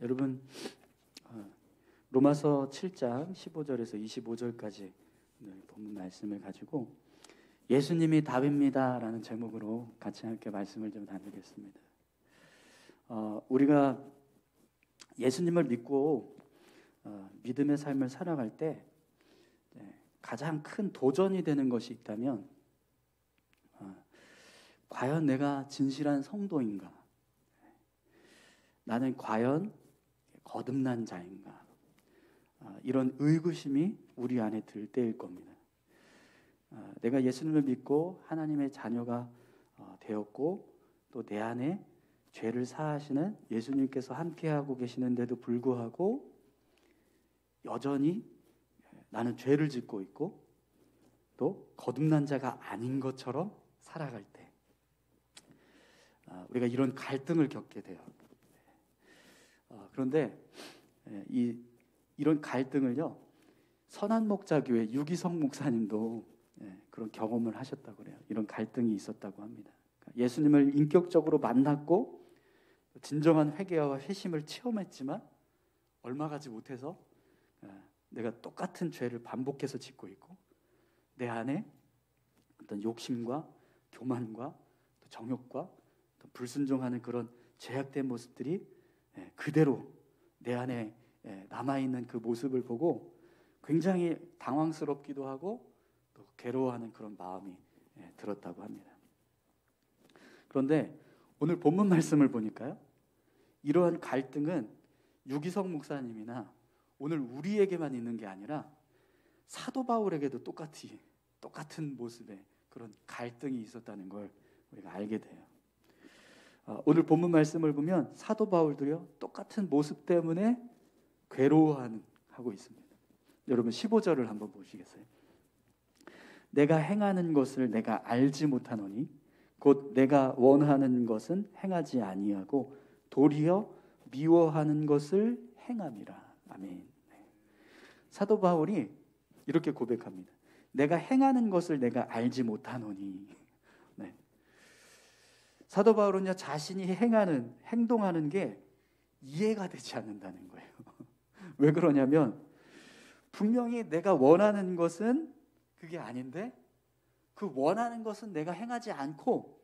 여러분 로마서 7장 15절에서 25절까지 본문 말씀을 가지고 예수님이 답입니다라는 제목으로 같이 함께 말씀을 좀 나누겠습니다. 우리가 예수님을 믿고 믿음의 삶을 살아갈 때 가장 큰 도전이 되는 것이 있다면 과연 내가 진실한 성도인가? 나는 과연 거듭난 자인가? 이런 의구심이 우리 안에 들 때일 겁니다. 내가 예수님을 믿고 하나님의 자녀가 되었고 또 내 안에 죄를 사하시는 예수님께서 함께하고 계시는데도 불구하고 여전히 나는 죄를 짓고 있고 또 거듭난 자가 아닌 것처럼 살아갈 때 우리가 이런 갈등을 겪게 돼요. 그런데 이런 갈등을요, 선한목자교회 유기성 목사님도 그런 경험을 하셨다고 그래요. 이런 갈등이 있었다고 합니다. 예수님을 인격적으로 만났고 진정한 회개와 회심을 체험했지만 얼마 가지 못해서 내가 똑같은 죄를 반복해서 짓고 있고 내 안에 어떤 욕심과 교만과 또 정욕과 또 불순종하는 그런 죄악된 모습들이 그대로 내 안에 남아있는 그 모습을 보고 굉장히 당황스럽기도 하고 또 괴로워하는 그런 마음이 들었다고 합니다. 그런데 오늘 본문 말씀을 보니까요, 이러한 갈등은 유기성 목사님이나 오늘 우리에게만 있는 게 아니라 사도 바울에게도 똑같은 모습의 그런 갈등이 있었다는 걸 우리가 알게 돼요. 오늘 본문 말씀을 보면 사도 바울도요, 똑같은 모습 때문에 괴로워하고 있습니다. 여러분 15절을 한번 보시겠어요? 내가 행하는 것을 내가 알지 못하노니 곧 내가 원하는 것은 행하지 아니하고 도리어 미워하는 것을 행함이라. 아멘. 사도 바울이 이렇게 고백합니다. 내가 행하는 것을 내가 알지 못하노니. 사도 바울은요, 자신이 행동하는 게 이해가 되지 않는다는 거예요. 왜 그러냐면 분명히 내가 원하는 것은 그게 아닌데 그 원하는 것은 내가 행하지 않고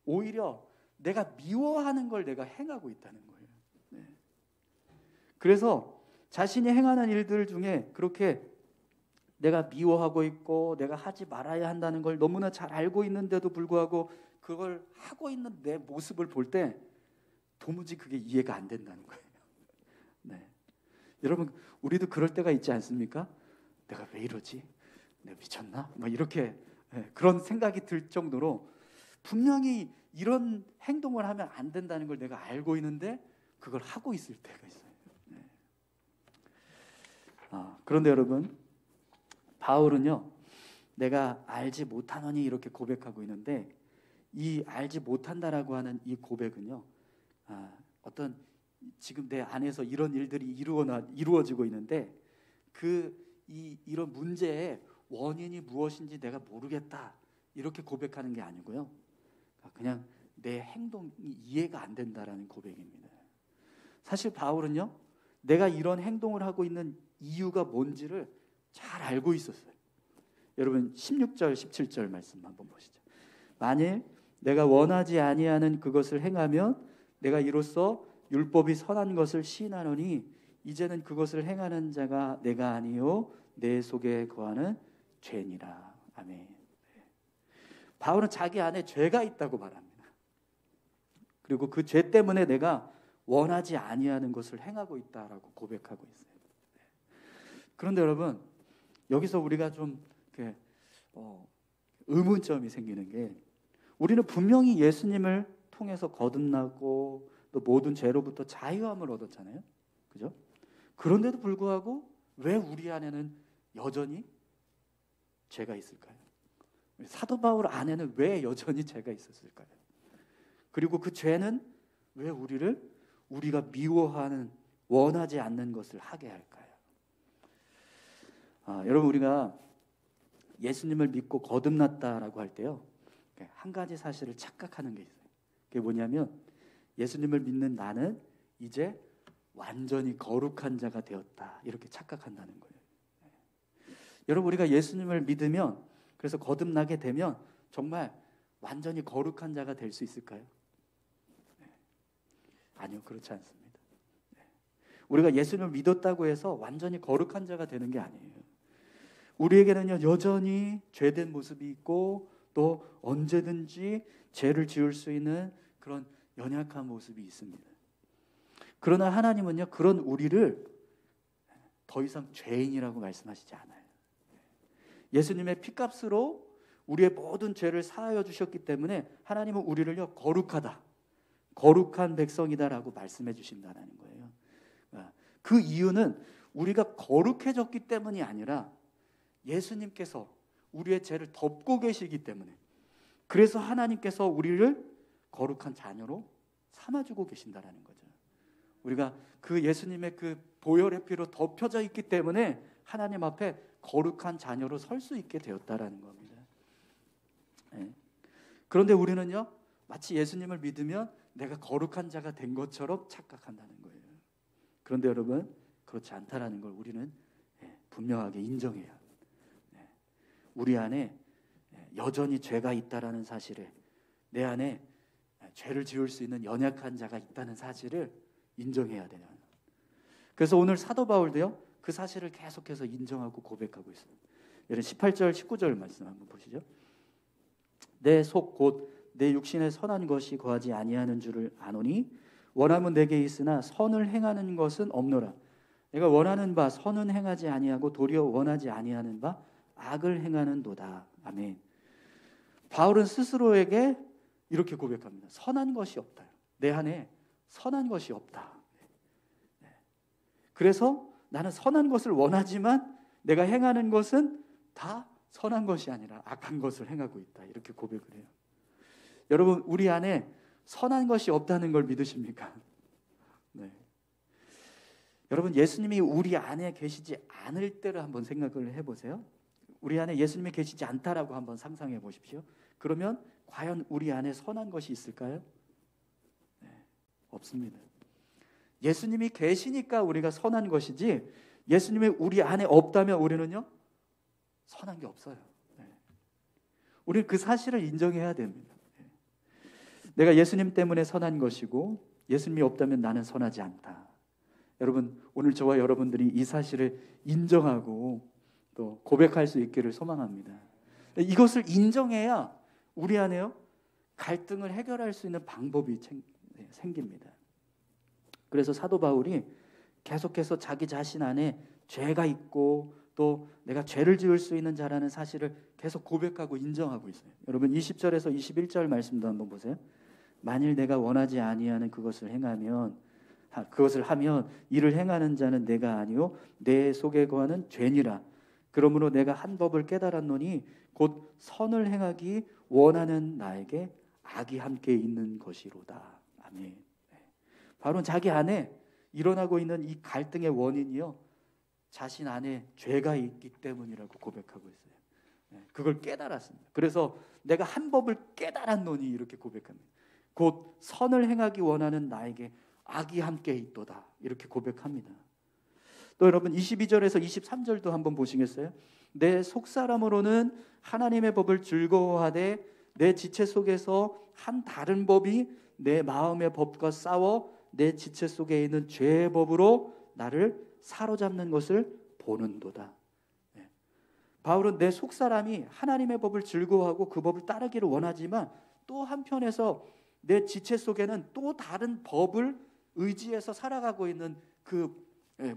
오히려 내가 미워하는 걸 내가 행하고 있다는 거예요. 그래서 자신이 행하는 일들 중에 그렇게 내가 미워하고 있고 내가 하지 말아야 한다는 걸 너무나 잘 알고 있는데도 불구하고 그걸 하고 있는 내 모습을 볼 때 도무지 그게 이해가 안 된다는 거예요. 여러분, 우리도 그럴 때가 있지 않습니까? 내가 왜 이러지? 내가 미쳤나? 이렇게 그런 생각이 들 정도로 분명히 이런 행동을 하면 안 된다는 걸 내가 알고 있는데 그걸 하고 있을 때가 있어요. 그런데 여러분, 바울은요, 내가 알지 못하노니 이렇게 고백하고 있는데 이 알지 못한다라고 하는 이 고백은요, 어떤 지금 내 안에서 이런 일들이 이루어지고 있는데 이런 문제의 원인이 무엇인지 내가 모르겠다 이렇게 고백하는 게 아니고요, 그냥 내 행동이 이해가 안 된다라는 고백입니다. 사실 바울은요, 내가 이런 행동을 하고 있는 이유가 뭔지를 잘 알고 있었어요. 여러분 16절 17절 말씀 한번 보시죠. 만일 내가 원하지 아니하는 그것을 행하면 내가 이로써 율법이 선한 것을 시인하노니 이제는 그것을 행하는 자가 내가 아니요 내 속에 거하는 죄니라. 아멘. 바울은 자기 안에 죄가 있다고 말합니다. 그리고 그 죄 때문에 내가 원하지 아니하는 것을 행하고 있다라고 고백하고 있어요. 그런데 여러분, 여기서 우리가 좀 의문점이 생기는 게, 우리는 분명히 예수님을 통해서 거듭나고 또 모든 죄로부터 자유함을 얻었잖아요. 그죠? 그런데도 불구하고 왜 우리 안에는 여전히 죄가 있을까요? 사도 바울 안에는 왜 여전히 죄가 있었을까요? 그리고 그 죄는 왜 우리가 미워하는, 원하지 않는 것을 하게 할까요? 여러분, 우리가 예수님을 믿고 거듭났다라고 할 때요, 한 가지 사실을 착각하는 게 있어요. 그게 뭐냐면 예수님을 믿는 나는 이제 완전히 거룩한 자가 되었다 이렇게 착각한다는 거예요. 여러분 우리가 예수님을 믿으면 그래서 거듭나게 되면 정말 완전히 거룩한 자가 될 수 있을까요? 아니요, 그렇지 않습니다. 우리가 예수님을 믿었다고 해서 완전히 거룩한 자가 되는 게 아니에요. 우리에게는요 여전히 죄된 모습이 있고 또 언제든지 죄를 지을 수 있는 그런 연약한 모습이 있습니다. 그러나 하나님은요 그런 우리를 더 이상 죄인이라고 말씀하시지 않아요. 예수님의 피값으로 우리의 모든 죄를 사하여 주셨기 때문에 하나님은 우리를요 거룩하다, 거룩한 백성이다라고 말씀해 주신다는 거예요. 그 이유는 우리가 거룩해졌기 때문이 아니라 예수님께서 우리의 죄를 덮고 계시기 때문에, 그래서 하나님께서 우리를 거룩한 자녀로 삼아주고 계신다라는 거죠. 우리가 그 예수님의 그 보혈의 피로 덮여져 있기 때문에 하나님 앞에 거룩한 자녀로 설 수 있게 되었다라는 겁니다. 그런데 우리는요 마치 예수님을 믿으면 내가 거룩한 자가 된 것처럼 착각한다는 거예요. 그런데 여러분 그렇지 않다라는 걸 우리는 분명하게 인정해야 합니다. 우리 안에 여전히 죄가 있다라는 사실을, 내 안에 죄를 지을 수 있는 연약한 자가 있다는 사실을 인정해야 돼요. 그래서 오늘 사도 바울도요 그 사실을 계속해서 인정하고 고백하고 있습니다. 여러분 18절 19절 말씀 한번 보시죠. 내 속 곧 내 육신에 선한 것이 거하지 아니하는 줄을 아노니 원함은 내게 있으나 선을 행하는 것은 없노라. 내가 원하는 바 선은 행하지 아니하고 도리어 원하지 아니하는 바 악을 행하는도다. 아멘. 바울은 스스로에게 이렇게 고백합니다. 선한 것이 없다. 내 안에 선한 것이 없다. 그래서 나는 선한 것을 원하지만 내가 행하는 것은 다 선한 것이 아니라 악한 것을 행하고 있다. 이렇게 고백을 해요. 여러분 우리 안에 선한 것이 없다는 걸 믿으십니까? 네. 여러분 예수님이 우리 안에 계시지 않을 때를 한번 생각을 해보세요. 우리 안에 예수님이 계시지 않다라고 한번 상상해 보십시오. 그러면 과연 우리 안에 선한 것이 있을까요? 네, 없습니다. 예수님이 계시니까 우리가 선한 것이지 예수님이 우리 안에 없다면 우리는요 선한 게 없어요. 네. 우리는 그 사실을 인정해야 됩니다. 네. 내가 예수님 때문에 선한 것이고 예수님이 없다면 나는 선하지 않다. 여러분 오늘 저와 여러분들이 이 사실을 인정하고 또 고백할 수 있기를 소망합니다. 이것을 인정해야 우리 안에요 갈등을 해결할 수 있는 방법이 생깁니다. 그래서 사도 바울이 계속해서 자기 자신 안에 죄가 있고 또 내가 죄를 지을 수 있는 자라는 사실을 계속 고백하고 인정하고 있어요. 여러분 20절에서 21절 말씀도 한번 보세요. 만일 내가 원하지 아니하는 그것을 하면 이를 행하는 자는 내가 아니요 내 속에 거하는 죄니라. 그러므로 내가 한 법을 깨달았노니 곧 선을 행하기 원하는 나에게 악이 함께 있는 것이로다. 아멘. 바로 자기 안에 일어나고 있는 이 갈등의 원인이요 자신 안에 죄가 있기 때문이라고 고백하고 있어요. 그걸 깨달았습니다. 그래서 내가 한 법을 깨달았노니 이렇게 고백합니다. 곧 선을 행하기 원하는 나에게 악이 함께 있도다 이렇게 고백합니다. 또 여러분 22절에서 23절도 한번 보시겠어요? 내 속사람으로는 하나님의 법을 즐거워하되 내 지체 속에서 한 다른 법이 내 마음의 법과 싸워 내 지체 속에 있는 죄의 법으로 나를 사로잡는 것을 보는도다. 바울은 내 속사람이 하나님의 법을 즐거워하고 그 법을 따르기를 원하지만 또 한편에서 내 지체 속에는 또 다른 법을 의지해서 살아가고 있는 그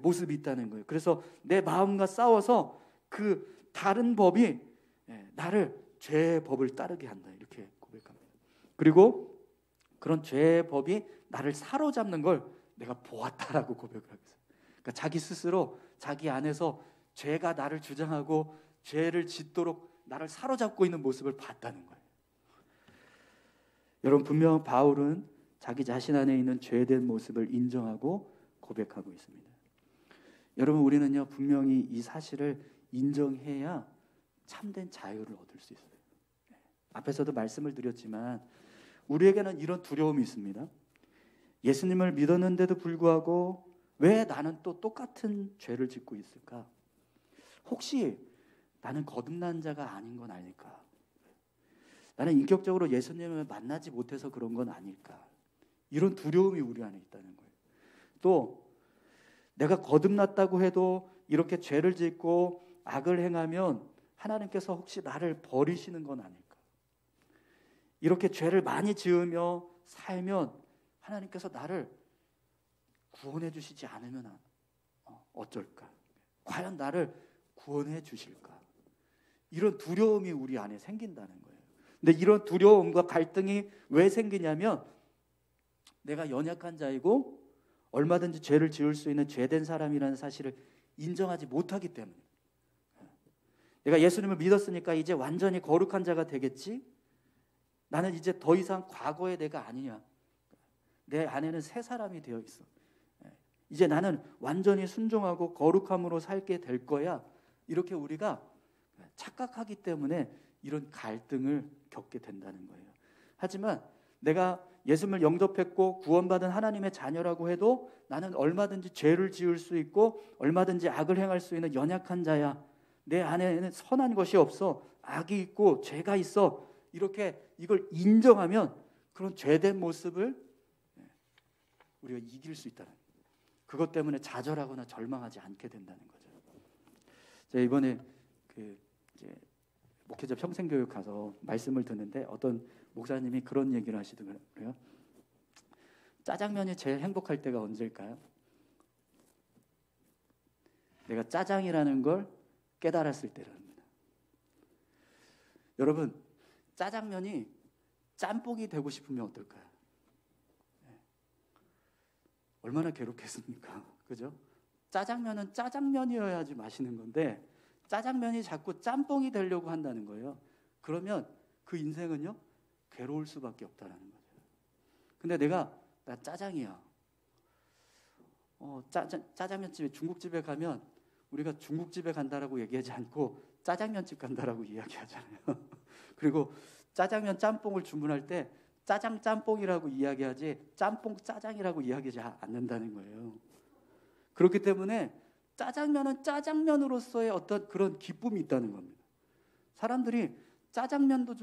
모습이 있다는 거예요. 그래서 내 마음과 싸워서 그 다른 법이 나를 죄의 법을 따르게 한다 이렇게 고백합니다. 그리고 그런 죄의 법이 나를 사로잡는 걸 내가 보았다라고 고백을 하겠어요. 그러니까 자기 스스로 자기 안에서 죄가 나를 주장하고 죄를 짓도록 나를 사로잡고 있는 모습을 봤다는 거예요. 여러분 분명 바울은 자기 자신 안에 있는 죄된 모습을 인정하고 고백하고 있습니다. 여러분 우리는요 분명히 이 사실을 인정해야 참된 자유를 얻을 수 있어요. 앞에서도 말씀을 드렸지만 우리에게는 이런 두려움이 있습니다. 예수님을 믿었는데도 불구하고 왜 나는 또 똑같은 죄를 짓고 있을까? 혹시 나는 거듭난 자가 아닌 건 아닐까? 나는 인격적으로 예수님을 만나지 못해서 그런 건 아닐까? 이런 두려움이 우리 안에 있다는 거예요. 또 내가 거듭났다고 해도 이렇게 죄를 짓고 악을 행하면 하나님께서 혹시 나를 버리시는 건 아닐까? 이렇게 죄를 많이 지으며 살면 하나님께서 나를 구원해 주시지 않으면 어쩔까? 과연 나를 구원해 주실까? 이런 두려움이 우리 안에 생긴다는 거예요. 근데 이런 두려움과 갈등이 왜 생기냐면 내가 연약한 자이고 얼마든지 죄를 지을 수 있는 죄된 사람이라는 사실을 인정하지 못하기 때문에. 내가 예수님을 믿었으니까 이제 완전히 거룩한 자가 되겠지? 나는 이제 더 이상 과거의 내가 아니냐. 내 안에는 새 사람이 되어 있어. 이제 나는 완전히 순종하고 거룩함으로 살게 될 거야. 이렇게 우리가 착각하기 때문에 이런 갈등을 겪게 된다는 거예요. 하지만 내가 예수님을 영접했고 구원받은 하나님의 자녀라고 해도 나는 얼마든지 죄를 지을 수 있고 얼마든지 악을 행할 수 있는 연약한 자야. 내 안에는 선한 것이 없어. 악이 있고 죄가 있어. 이렇게 이걸 인정하면 그런 죄된 모습을 우리가 이길 수 있다는 거예요. 그것 때문에 좌절하거나 절망하지 않게 된다는 거죠. 제가 이번에 이제 목회자 평생교육 가서 말씀을 듣는데 어떤 목사님이 그런 얘기를 하시더라고요. 짜장면이 제일 행복할 때가 언제일까요? 내가 짜장이라는 걸 깨달았을 때랍니다. 여러분, 짜장면이 짬뽕이 되고 싶으면 어떨까요? 얼마나 괴롭겠습니까? 그죠? 짜장면은 짜장면이어야지 맛있는 건데 짜장면이 자꾸 짬뽕이 되려고 한다는 거예요. 그러면 그 인생은요 괴로울 수밖에 없다는 거죠. 근데 나 짜장이야. 짜장면집에 중국집에 가면 우리가 중국집에 간다라고 얘기하지 않고 짜장면집 간다라고 이야기하잖아요. 그리고 짜장면 짬뽕을 주문할 때 짜장 짬뽕이라고 이야기하지 짬뽕 짜장이라고 이야기하지 않는다는 거예요. 그렇기 때문에 짜장면은 짜장면으로서의 어떤 그런 기쁨이 있다는 겁니다. 사람들이 짜장면도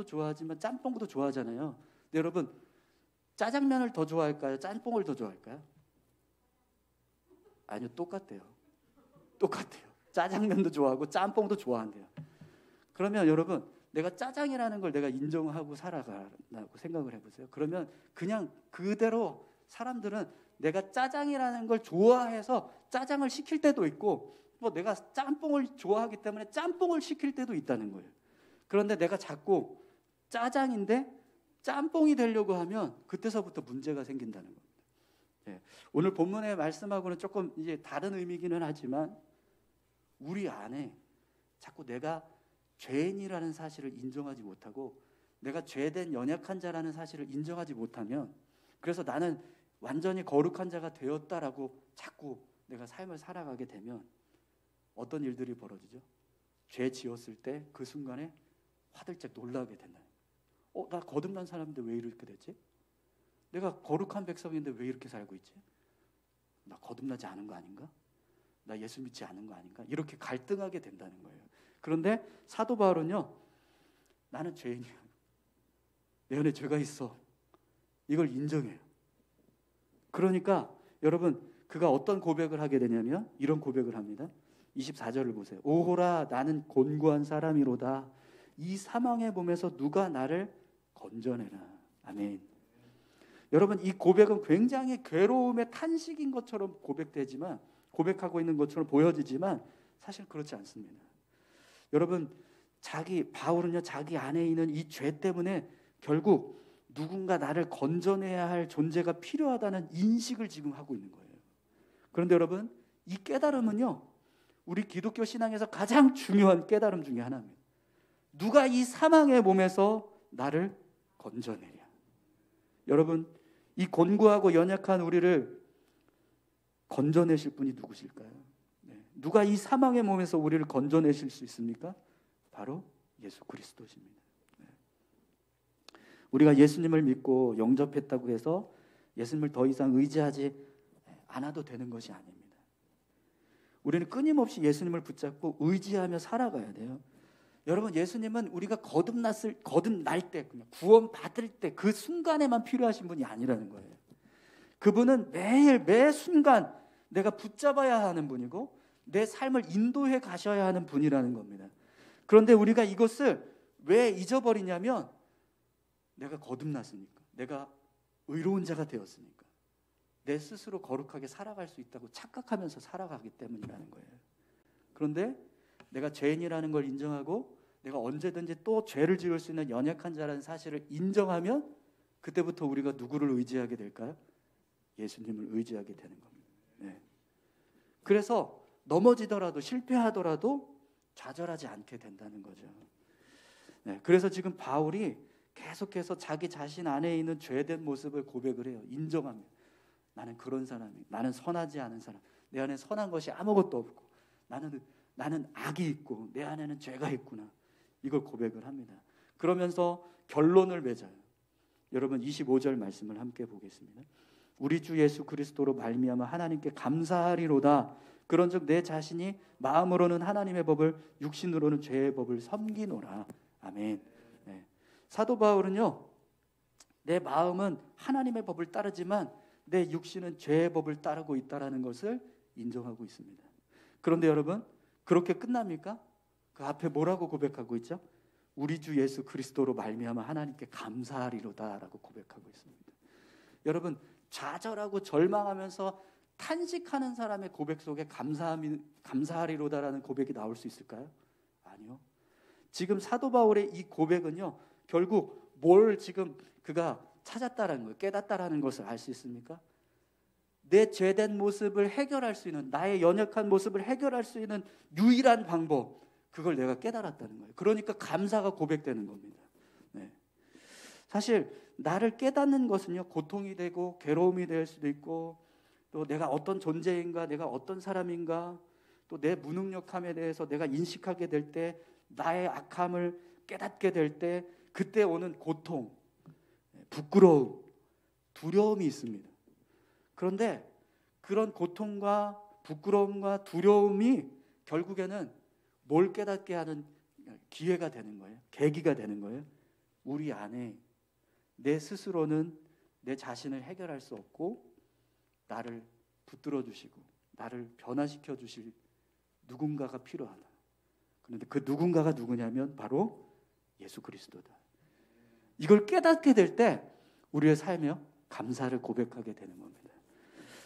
좋아하지만 짬뽕도 좋아하잖아요. 근데 여러분 짜장면을 더 좋아할까요? 짬뽕을 더 좋아할까요? 아니요, 똑같아요. 짜장면도 좋아하고 짬뽕도 좋아한대요. 그러면 여러분 내가 짜장이라는 걸 내가 인정하고 살아가라고 생각을 해보세요. 그러면 그냥 그대로 사람들은 내가 짜장이라는 걸 좋아해서 짜장을 시킬 때도 있고 뭐 내가 짬뽕을 좋아하기 때문에 짬뽕을 시킬 때도 있다는 거예요. 그런데 내가 자꾸 짜장인데 짬뽕이 되려고 하면 그때서부터 문제가 생긴다는 겁니다. 오늘 본문의 말씀하고는 조금 이제 다른 의미기는 하지만 우리 안에 자꾸 내가 죄인이라는 사실을 인정하지 못하고 내가 죄된 연약한 자라는 사실을 인정하지 못하면 그래서 나는 완전히 거룩한 자가 되었다라고 자꾸 내가 삶을 살아가게 되면 어떤 일들이 벌어지죠? 죄 지었을 때 그 순간에 화들짝 놀라게 된다. 나 거듭난 사람인데 왜 이렇게 됐지? 내가 거룩한 백성인데 왜 이렇게 살고 있지? 나 거듭나지 않은 거 아닌가? 나 예수 믿지 않은 거 아닌가? 이렇게 갈등하게 된다는 거예요. 그런데 사도 바울은요, 나는 죄인이야. 내 안에 죄가 있어. 이걸 인정해요. 그러니까 여러분 그가 어떤 고백을 하게 되냐면 이런 고백을 합니다. 24절을 보세요. 오호라 나는 곤고한 사람이로다. 이 사망의 몸에서 누가 나를 건져내라. 아멘. 여러분 이 고백은 굉장히 괴로움의 탄식인 것처럼 고백하고 있는 것처럼 보여지지만 사실 그렇지 않습니다. 여러분 바울은요 자기 안에 있는 이 죄 때문에 결국 누군가 나를 건져내야 할 존재가 필요하다는 인식을 지금 하고 있는 거예요. 그런데 여러분 이 깨달음은요 우리 기독교 신앙에서 가장 중요한 깨달음 중에 하나입니다. 누가 이 사망의 몸에서 나를 건져내랴. 여러분 이 곤고하고 연약한 우리를 건져내실 분이 누구실까요? 누가 이 사망의 몸에서 우리를 건져내실 수 있습니까? 바로 예수 그리스도십니다. 우리가 예수님을 믿고 영접했다고 해서 예수님을 더 이상 의지하지 안아도 되는 것이 아닙니다. 우리는 끊임없이 예수님을 붙잡고 의지하며 살아가야 돼요. 여러분, 예수님은 우리가 거듭날 때, 구원 받을 때 그 순간에만 필요하신 분이 아니라는 거예요. 그분은 매일 매 순간 내가 붙잡아야 하는 분이고 내 삶을 인도해 가셔야 하는 분이라는 겁니다. 그런데 우리가 이것을 왜 잊어버리냐면 내가 거듭났으니까, 내가 의로운 자가 되었으니까, 내 스스로 거룩하게 살아갈 수 있다고 착각하면서 살아가기 때문이라는 거예요. 그런데 내가 죄인이라는 걸 인정하고 내가 언제든지 또 죄를 지을 수 있는 연약한 자라는 사실을 인정하면 그때부터 우리가 누구를 의지하게 될까요? 예수님을 의지하게 되는 겁니다. 네. 그래서 넘어지더라도 실패하더라도 좌절하지 않게 된다는 거죠. 네. 그래서 지금 바울이 계속해서 자기 자신 안에 있는 죄된 모습을 고백을 해요. 인정합니다. 나는 그런 사람이, 나는 선하지 않은 사람, 내 안에 선한 것이 아무것도 없고 나는 악이 있고 내 안에는 죄가 있구나, 이걸 고백을 합니다. 그러면서 결론을 맺어요. 여러분 25절 말씀을 함께 보겠습니다. 우리 주 예수 그리스도로 말미암아 하나님께 감사하리로다. 그런즉 내 자신이 마음으로는 하나님의 법을, 육신으로는 죄의 법을 섬기노라. 아멘. 네. 사도 바울은요, 내 마음은 하나님의 법을 따르지만 내 육신은 죄의 법을 따르고 있다라는 것을 인정하고 있습니다. 그런데 여러분, 그렇게 끝납니까? 그 앞에 뭐라고 고백하고 있죠? 우리 주 예수 그리스도로 말미암아 하나님께 감사하리로다라고 고백하고 있습니다. 여러분, 좌절하고 절망하면서 탄식하는 사람의 고백 속에 감사하리로다라는 고백이 나올 수 있을까요? 아니요. 지금 사도 바울의 이 고백은요, 결국 뭘 지금 그가 찾았다라는 거예요. 깨닫다라는 것을 알 수 있습니까? 내 죄된 모습을 해결할 수 있는, 나의 연약한 모습을 해결할 수 있는 유일한 방법, 그걸 내가 깨달았다는 거예요. 그러니까 감사가 고백되는 겁니다. 네. 사실 나를 깨닫는 것은요, 고통이 되고 괴로움이 될 수도 있고, 또 내가 어떤 존재인가, 내가 어떤 사람인가, 또 내 무능력함에 대해서 내가 인식하게 될 때, 나의 악함을 깨닫게 될 때, 그때 오는 고통, 부끄러움, 두려움이 있습니다. 그런데 그런 고통과 부끄러움과 두려움이 결국에는 뭘 깨닫게 하는 기회가 되는 거예요. 계기가 되는 거예요. 우리 안에 내 스스로는 내 자신을 해결할 수 없고 나를 붙들어 주시고 나를 변화시켜 주실 누군가가 필요하다. 그런데 그 누군가가 누구냐면 바로 예수 그리스도다. 이걸 깨닫게 될 때 우리의 삶에 감사를 고백하게 되는 겁니다.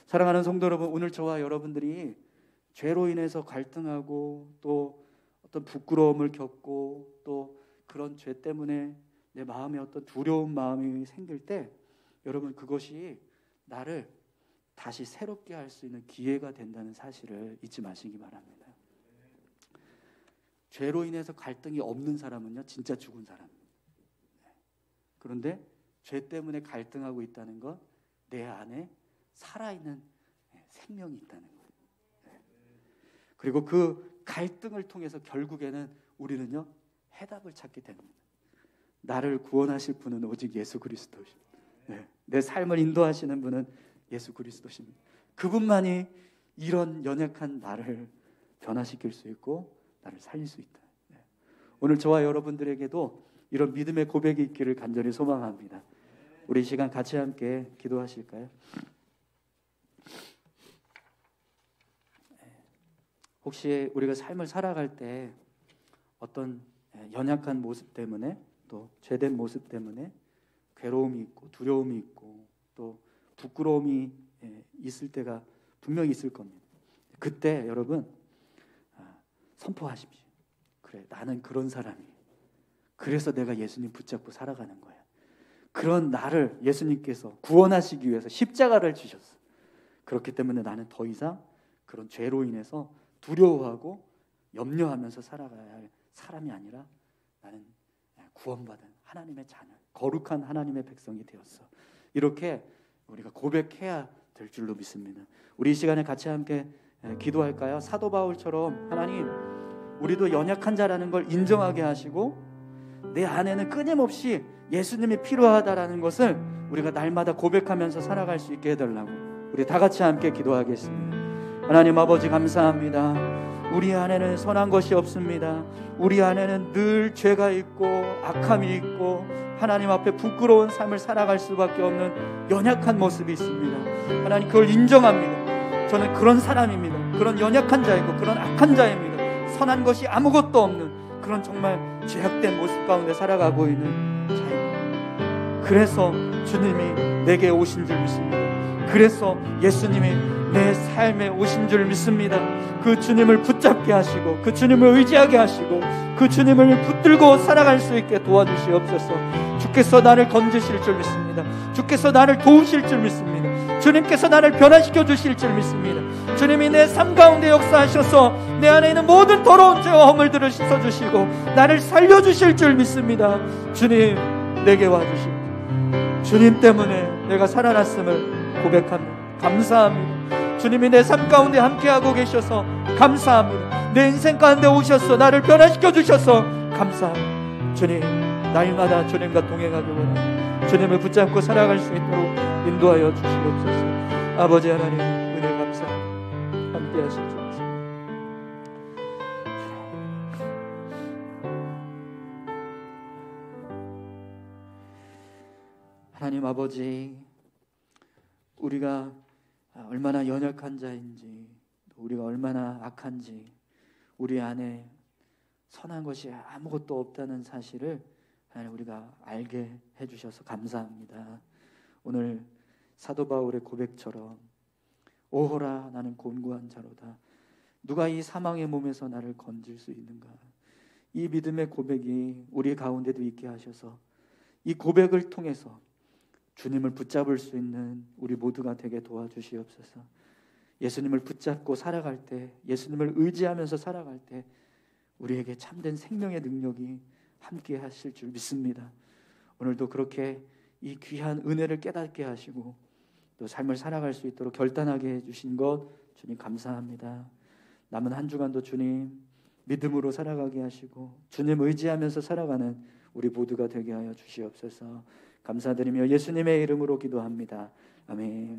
사랑하는 성도 여러분, 오늘 저와 여러분들이 죄로 인해서 갈등하고 또 어떤 부끄러움을 겪고 또 그런 죄 때문에 내 마음에 어떤 두려운 마음이 생길 때, 여러분, 그것이 나를 다시 새롭게 할 수 있는 기회가 된다는 사실을 잊지 마시기 바랍니다. 죄로 인해서 갈등이 없는 사람은요, 진짜 죽은 사람입니다. 그런데 죄 때문에 갈등하고 있다는 건 내 안에 살아있는 생명이 있다는 거예요. 그리고 그 갈등을 통해서 결국에는 우리는요, 해답을 찾게 됩니다. 나를 구원하실 분은 오직 예수 그리스도십니다. 내 삶을 인도하시는 분은 예수 그리스도십니다. 그분만이 이런 연약한 나를 변화시킬 수 있고 나를 살릴 수 있다. 오늘 저와 여러분들에게도 이런 믿음의 고백이 있기를 간절히 소망합니다. 우리 이 시간 같이 함께 기도하실까요? 혹시 우리가 삶을 살아갈 때 어떤 연약한 모습 때문에, 또 죄된 모습 때문에 괴로움이 있고 두려움이 있고 또 부끄러움이 있을 때가 분명히 있을 겁니다. 그때 여러분 선포하십시오. 그래, 나는 그런 사람이에요. 그래서 내가 예수님 붙잡고 살아가는 거야. 그런 나를 예수님께서 구원하시기 위해서 십자가를 지셨어. 그렇기 때문에 나는 더 이상 그런 죄로 인해서 두려워하고 염려하면서 살아가야 할 사람이 아니라 나는 구원받은 하나님의 자녀, 거룩한 하나님의 백성이 되었어. 이렇게 우리가 고백해야 될 줄로 믿습니다. 우리 이 시간에 같이 함께 기도할까요? 사도 바울처럼 하나님, 우리도 연약한 자라는 걸 인정하게 하시고 내 안에는 끊임없이 예수님이 필요하다라는 것을 우리가 날마다 고백하면서 살아갈 수 있게 해달라고, 우리 다 같이 함께 기도하겠습니다. 하나님 아버지 감사합니다. 우리 안에는 선한 것이 없습니다. 우리 안에는 늘 죄가 있고 악함이 있고 하나님 앞에 부끄러운 삶을 살아갈 수밖에 없는 연약한 모습이 있습니다. 하나님 그걸 인정합니다. 저는 그런 사람입니다. 그런 연약한 자이고 그런 악한 자입니다. 선한 것이 아무것도 없는 그런 정말 죄악된 모습 가운데 살아가고 있는 자입니다. 그래서 주님이 내게 오신 줄 믿습니다. 그래서 예수님이 내 삶에 오신 줄 믿습니다. 그 주님을 붙잡게 하시고 그 주님을 의지하게 하시고 그 주님을 붙들고 살아갈 수 있게 도와주시옵소서. 주께서 나를 건지실 줄 믿습니다. 주께서 나를 도우실 줄 믿습니다. 주님께서 나를 변화시켜 주실 줄 믿습니다. 주님이 내 삶 가운데 역사하셔서 내 안에 있는 모든 더러운 죄와 허물들을 씻어주시고 나를 살려주실 줄 믿습니다. 주님 내게 와주시고 주님 때문에 내가 살아났음을 고백합니다. 감사합니다. 주님이 내 삶 가운데 함께하고 계셔서 감사합니다. 내 인생 가운데 오셔서 나를 변화시켜 주셔서 감사합니다. 주님 날마다 주님과 동행하기 원합니다. 주님을 붙잡고 살아갈 수 있도록 인도하여 주시옵소서. 아버지 하나님 은혜 감사합니다. 함께하실 줄 믿습니다. 하나님 아버지, 우리가 얼마나 연약한 자인지, 우리가 얼마나 악한지, 우리 안에 선한 것이 아무것도 없다는 사실을 하나님 우리가 알게 해주셔서 감사합니다. 오늘 사도 바울의 고백처럼 오호라 나는 곤고한 자로다. 누가 이 사망의 몸에서 나를 건질 수 있는가. 이 믿음의 고백이 우리 가운데도 있게 하셔서 이 고백을 통해서 주님을 붙잡을 수 있는 우리 모두가 되게 도와주시옵소서. 예수님을 붙잡고 살아갈 때, 예수님을 의지하면서 살아갈 때 우리에게 참된 생명의 능력이 함께 하실 줄 믿습니다. 오늘도 그렇게 이 귀한 은혜를 깨닫게 하시고 또 삶을 살아갈 수 있도록 결단하게 해주신 것 주님 감사합니다. 남은 한 주간도 주님 믿음으로 살아가게 하시고 주님 의지하면서 살아가는 우리 모두가 되게 하여 주시옵소서. 감사드리며 예수님의 이름으로 기도합니다. 아멘.